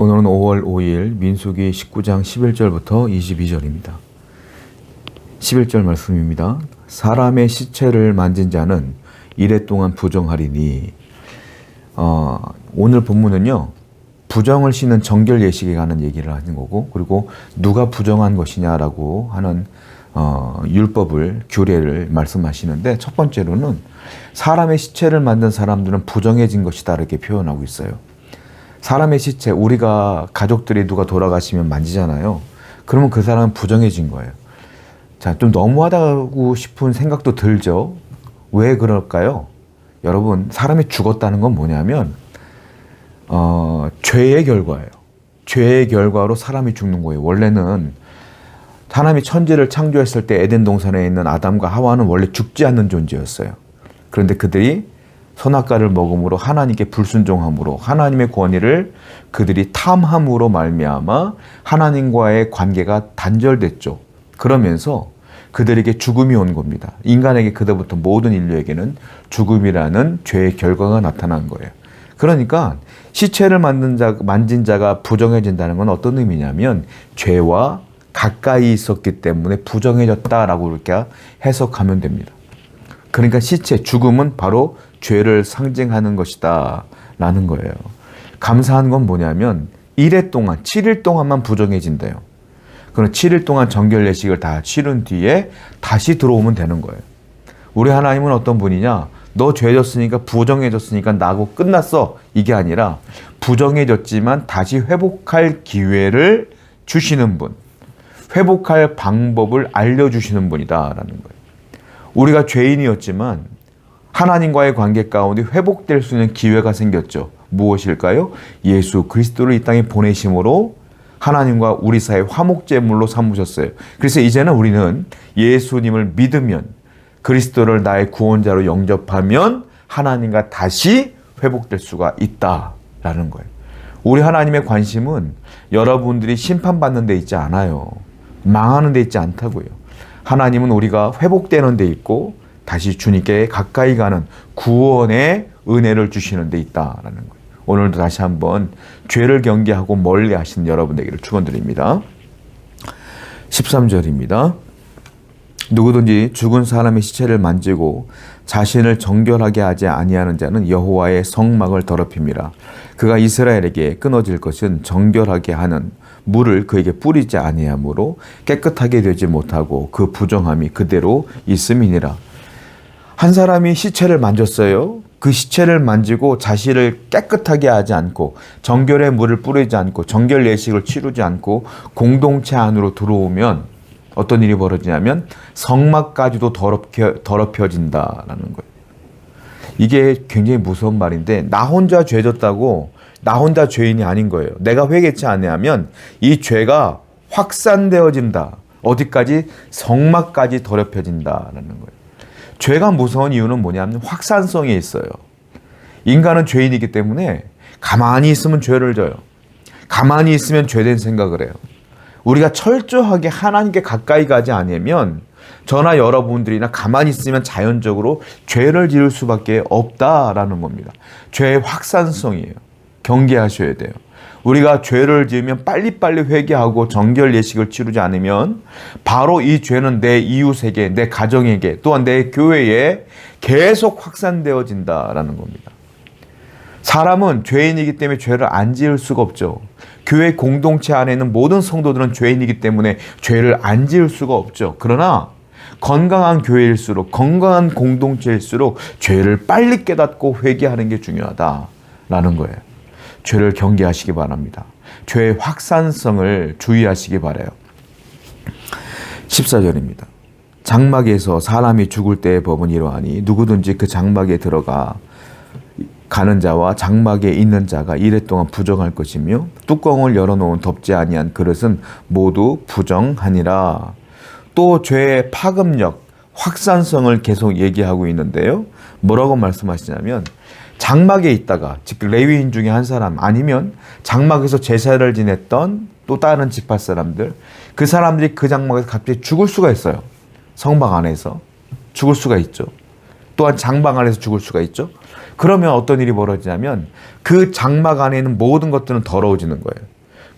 오늘은 5월 5일 민수기 19장 11절부터 22절입니다. 11절 말씀입니다. 사람의 시체를 만진 자는 이래 동안 부정하리니. 오늘 본문은요, 부정을 씻는 정결 예식에 관한 얘기를 하는 거고, 그리고 누가 부정한 것이냐라고 하는 율법을, 규례를 말씀하시는데, 첫 번째로는 사람의 시체를 만든 사람들은 부정해진 것이다 이렇게 표현하고 있어요. 사람의 시체, 우리가 가족들이 누가 돌아가시면 만지잖아요. 그러면 그 사람은 부정해진 거예요. 자, 좀 너무하다고 싶은 생각도 들죠. 왜 그럴까요? 여러분, 사람이 죽었다는 건 뭐냐면 죄의 결과예요. 죄의 결과로 사람이 죽는 거예요. 원래는 하나님이 천지를 창조했을 때 에덴 동산에 있는 아담과 하와는 원래 죽지 않는 존재였어요. 그런데 그들이 선악과를 먹음으로 하나님께 불순종함으로 하나님의 권위를 그들이 탐함으로 말미암아 하나님과의 관계가 단절됐죠. 그러면서 그들에게 죽음이 온 겁니다. 인간에게 그때부터 모든 인류에게는 죽음이라는 죄의 결과가 나타난 거예요. 그러니까 시체를 만진 자가 부정해진다는 건 어떤 의미냐면 죄와 가까이 있었기 때문에 부정해졌다라고 이렇게 해석하면 됩니다. 그러니까 시체, 죽음은 바로 죄를 상징하는 것이다 라는 거예요. 감사한 건 뭐냐면 1회 동안, 7일 동안만 부정해진대요. 그럼 7일 동안 정결 예식을 다 치른 뒤에 다시 들어오면 되는 거예요. 우리 하나님은 어떤 분이냐? 너 죄졌으니까, 부정해졌으니까 나하고 끝났어, 이게 아니라 부정해졌지만 다시 회복할 기회를 주시는 분, 회복할 방법을 알려주시는 분이다라는 거예요. 우리가 죄인이었지만 하나님과의 관계 가운데 회복될 수 있는 기회가 생겼죠. 무엇일까요? 예수 그리스도를 이 땅에 보내심으로 하나님과 우리 사이 화목제물로 삼으셨어요. 그래서 이제는 우리는 예수님을 믿으면, 그리스도를 나의 구원자로 영접하면 하나님과 다시 회복될 수가 있다라는 거예요. 우리 하나님의 관심은 여러분들이 심판받는 데 있지 않아요. 망하는 데 있지 않다고요. 하나님은 우리가 회복되는 데 있고 다시 주님께 가까이 가는 구원의 은혜를 주시는 데 있다라는 거예요. 오늘도 다시 한번 죄를 경계하고 멀리 하시는 여러분 되기를 축원드립니다. 13절입니다. 누구든지 죽은 사람의 시체를 만지고 자신을 정결하게 하지 아니하는 자는 여호와의 성막을 더럽힙니다. 그가 이스라엘에게 끊어질 것은 정결하게 하는 물을 그에게 뿌리지 아니하므로 깨끗하게 되지 못하고 그 부정함이 그대로 있음이니라. 한 사람이 시체를 만졌어요. 그 시체를 만지고 자신을 깨끗하게 하지 않고 정결의 물을 뿌리지 않고 정결 예식을 치르지 않고 공동체 안으로 들어오면 어떤 일이 벌어지냐면 성막까지도 더럽혀진다라는 거예요. 이게 굉장히 무서운 말인데, 나 혼자 죄졌다고 나 혼자 죄인이 아닌 거예요. 내가 회개치 않으면 이 죄가 확산되어진다. 어디까지? 성막까지 더럽혀진다라는 거예요. 죄가 무서운 이유는 뭐냐면 확산성이 있어요. 인간은 죄인이기 때문에 가만히 있으면 죄를 져요. 가만히 있으면 죄된 생각을 해요. 우리가 철저하게 하나님께 가까이 가지 않으면 저나 여러분들이나 가만히 있으면 자연적으로 죄를 지을 수밖에 없다라는 겁니다. 죄의 확산성이에요. 경계하셔야 돼요. 우리가 죄를 지으면 빨리빨리 회개하고 정결 예식을 치르지 않으면 바로 이 죄는 내 이웃에게, 내 가정에게, 또한 내 교회에 계속 확산되어진다라는 겁니다. 사람은 죄인이기 때문에 죄를 안 지을 수가 없죠. 교회 공동체 안에 있는 모든 성도들은 죄인이기 때문에 죄를 안 지을 수가 없죠. 그러나 건강한 교회일수록, 건강한 공동체일수록 죄를 빨리 깨닫고 회개하는 게 중요하다라는 거예요. 죄를 경계하시기 바랍니다. 죄의 확산성을 주의하시기 바라요. 14절입니다. 장막에서 사람이 죽을 때의 법은 이러하니 누구든지 그 장막에 들어가 가는 자와 장막에 있는 자가 이래 동안 부정할 것이며 뚜껑을 열어놓은 덮지 아니한 그릇은 모두 부정하니라. 또 죄의 파급력, 확산성을 계속 얘기하고 있는데요. 뭐라고 말씀하시냐면 장막에 있다가, 즉 레위인 중에 한 사람 아니면 장막에서 제사를 지냈던 또 다른 지파 사람들, 그 사람들이 그 장막에서 갑자기 죽을 수가 있어요. 성막 안에서 죽을 수가 있죠. 또한 장막 안에서 죽을 수가 있죠. 그러면 어떤 일이 벌어지냐면 그 장막 안에 있는 모든 것들은 더러워지는 거예요.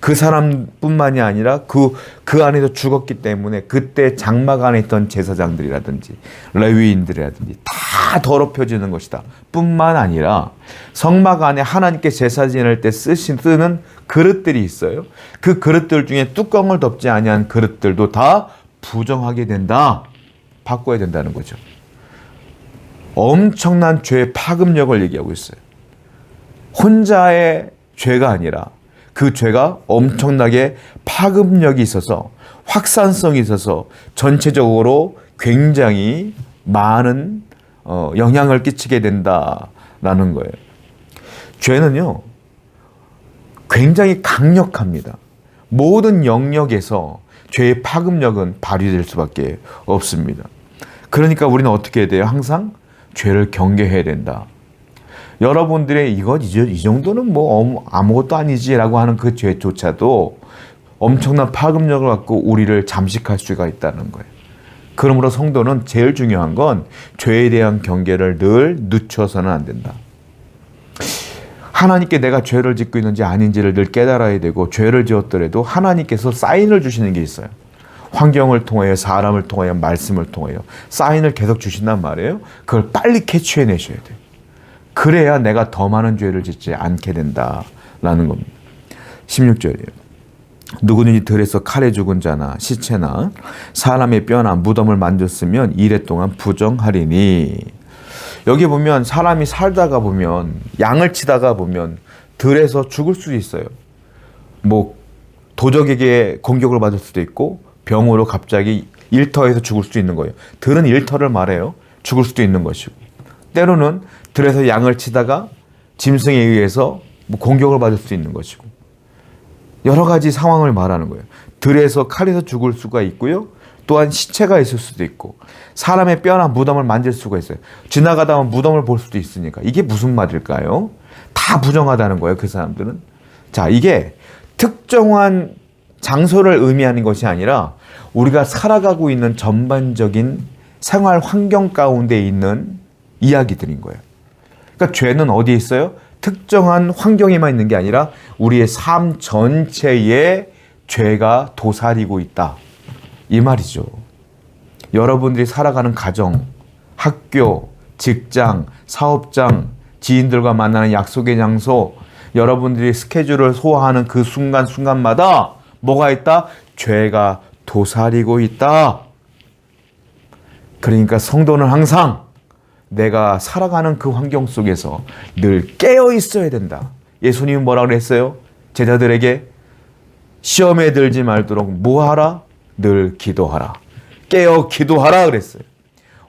그 사람뿐만이 아니라 그 안에서 죽었기 때문에 그때 장막 안에 있던 제사장들이라든지 레위인들이라든지 다 더럽혀지는 것이다. 뿐만 아니라 성막 안에 하나님께 제사 지낼 때 쓰는 그릇들이 있어요. 그 그릇들 중에 뚜껑을 덮지 아니한 그릇들도 다 부정하게 된다. 바꿔야 된다는 거죠. 엄청난 죄의 파급력을 얘기하고 있어요. 혼자의 죄가 아니라 그 죄가 엄청나게 파급력이 있어서 확산성이 있어서 전체적으로 굉장히 많은 영향을 끼치게 된다라는 거예요. 죄는요, 굉장히 강력합니다. 모든 영역에서 죄의 파급력은 발휘될 수밖에 없습니다. 그러니까 우리는 어떻게 해야 돼요? 항상 죄를 경계해야 된다. 여러분들의 이 정도는 뭐 아무것도 아니지라고 하는 그 죄조차도 엄청난 파급력을 갖고 우리를 잠식할 수가 있다는 거예요. 그러므로 성도는 제일 중요한 건 죄에 대한 경계를 늘 늦춰서는 안 된다. 하나님께 내가 죄를 짓고 있는지 아닌지를 늘 깨달아야 되고, 죄를 지었더라도 하나님께서 사인을 주시는 게 있어요. 환경을 통하여, 사람을 통하여, 말씀을 통하여 사인을 계속 주신단 말이에요. 그걸 빨리 캐치해내셔야 돼요. 그래야 내가 더 많은 죄를 짓지 않게 된다라는 겁니다. 16절이에요. 누구든지 들에서 칼에 죽은 자나 시체나 사람의 뼈나 무덤을 만졌으면 이래 동안 부정하리니. 여기 보면 사람이 살다가 보면, 양을 치다가 보면 들에서 죽을 수도 있어요. 뭐 도적에게 공격을 받을 수도 있고 병으로 갑자기 일터에서 죽을 수도 있는 거예요. 들은 일터를 말해요. 죽을 수도 있는 것이고, 때로는 들에서 양을 치다가 짐승에 의해서 뭐 공격을 받을 수도 있는 것이고, 여러 가지 상황을 말하는 거예요. 들에서 칼에서 죽을 수가 있고요. 또한 시체가 있을 수도 있고, 사람의 뼈나 무덤을 만질 수가 있어요. 지나가다 보면 무덤을 볼 수도 있으니까. 이게 무슨 말일까요? 다 부정하다는 거예요, 그 사람들은. 자, 이게 특정한 장소를 의미하는 것이 아니라 우리가 살아가고 있는 전반적인 생활 환경 가운데 있는 이야기들인 거예요. 그러니까 죄는 어디에 있어요? 특정한 환경에만 있는 게 아니라 우리의 삶 전체에 죄가 도사리고 있다. 이 말이죠. 여러분들이 살아가는 가정, 학교, 직장, 사업장, 지인들과 만나는 약속의 장소, 여러분들이 스케줄을 소화하는 그 순간순간마다 뭐가 있다? 죄가 도사리고 있다. 그러니까 성도는 항상 내가 살아가는 그 환경 속에서 늘 깨어 있어야 된다. 예수님은 뭐라고 그랬어요? 제자들에게 시험에 들지 말도록 뭐하라? 늘 기도하라. 깨어 기도하라 그랬어요.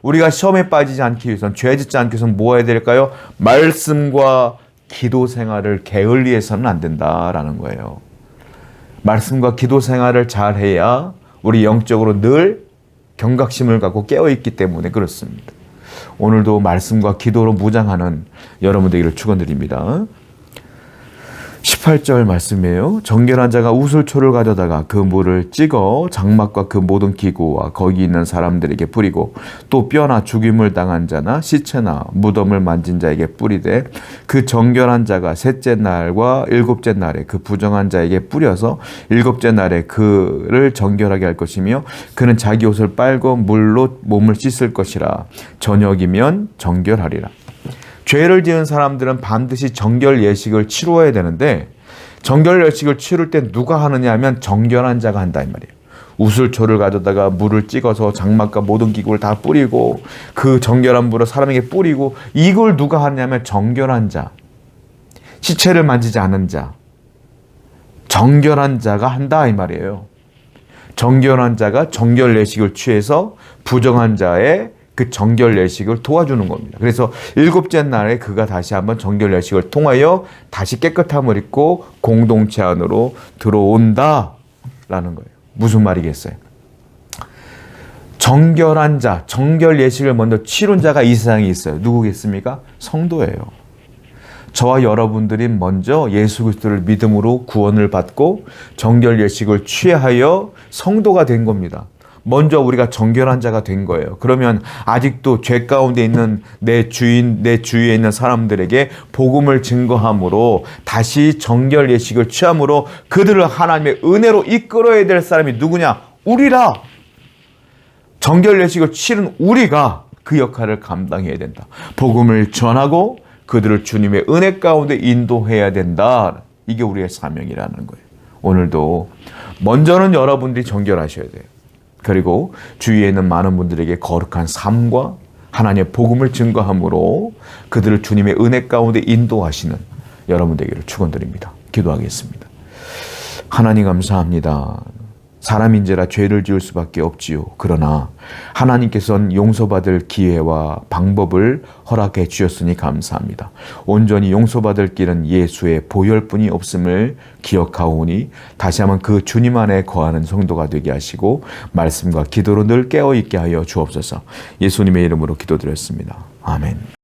우리가 시험에 빠지지 않기 위해서는, 죄 짓지 않기 위해서는 뭐 해야 될까요? 말씀과 기도 생활을 게을리해서는 안 된다라는 거예요. 말씀과 기도 생활을 잘 해야 우리 영적으로 늘 경각심을 갖고 깨어있기 때문에 그렇습니다. 오늘도 말씀과 기도로 무장하는 여러분들에게 축원드립니다. 18절 말씀이에요. 정결한 자가 우슬초를 가져다가 그 물을 찍어 장막과 그 모든 기구와 거기 있는 사람들에게 뿌리고, 또 뼈나 죽임을 당한 자나 시체나 무덤을 만진 자에게 뿌리되, 그 정결한 자가 셋째 날과 일곱째 날에 그 부정한 자에게 뿌려서 일곱째 날에 그를 정결하게 할 것이며, 그는 자기 옷을 빨고 물로 몸을 씻을 것이라. 저녁이면 정결하리라. 죄를 지은 사람들은 반드시 정결 예식을 치루어야 되는데, 정결 예식을 치룰 때 누가 하느냐 하면 정결한 자가 한다 이 말이에요. 우슬초를 가져다가 물을 찍어서 장막과 모든 기구를 다 뿌리고, 그 정결한 물을 사람에게 뿌리고, 이걸 누가 하느냐면 정결한 자, 시체를 만지지 않은 자, 정결한 자가 한다 이 말이에요. 정결한 자가 정결 예식을 취해서 부정한 자의 그 정결 예식을 도와주는 겁니다. 그래서 일곱째 날에 그가 다시 한번 정결 예식을 통하여 다시 깨끗함을 입고 공동체 안으로 들어온다라는 거예요. 무슨 말이겠어요? 정결한 자, 정결 예식을 먼저 치룬 자가 이 세상에 있어요. 누구겠습니까? 성도예요. 저와 여러분들이 먼저 예수 그리스도를 믿음으로 구원을 받고 정결 예식을 취하여 성도가 된 겁니다. 먼저 우리가 정결한 자가 된 거예요. 그러면 아직도 죄 가운데 있는 내 주위에 있는 사람들에게 복음을 증거함으로 다시 정결 예식을 취함으로 그들을 하나님의 은혜로 이끌어야 될 사람이 누구냐? 우리라. 정결 예식을 치른 우리가 그 역할을 감당해야 된다. 복음을 전하고 그들을 주님의 은혜 가운데 인도해야 된다. 이게 우리의 사명이라는 거예요. 오늘도 먼저는 여러분들이 정결하셔야 돼요. 그리고 주위에 있는 많은 분들에게 거룩한 삶과 하나님의 복음을 증거함으로 그들을 주님의 은혜 가운데 인도하시는 여러분 되기를 축원드립니다. 기도하겠습니다. 하나님 감사합니다. 사람인지라 죄를 지을 수밖에 없지요. 그러나 하나님께서는 용서받을 기회와 방법을 허락해 주셨으니 감사합니다. 온전히 용서받을 길은 예수의 보혈뿐이 없음을 기억하오니 다시 한번 그 주님 안에 거하는 성도가 되게 하시고 말씀과 기도로 늘 깨어있게 하여 주옵소서. 예수님의 이름으로 기도드렸습니다. 아멘.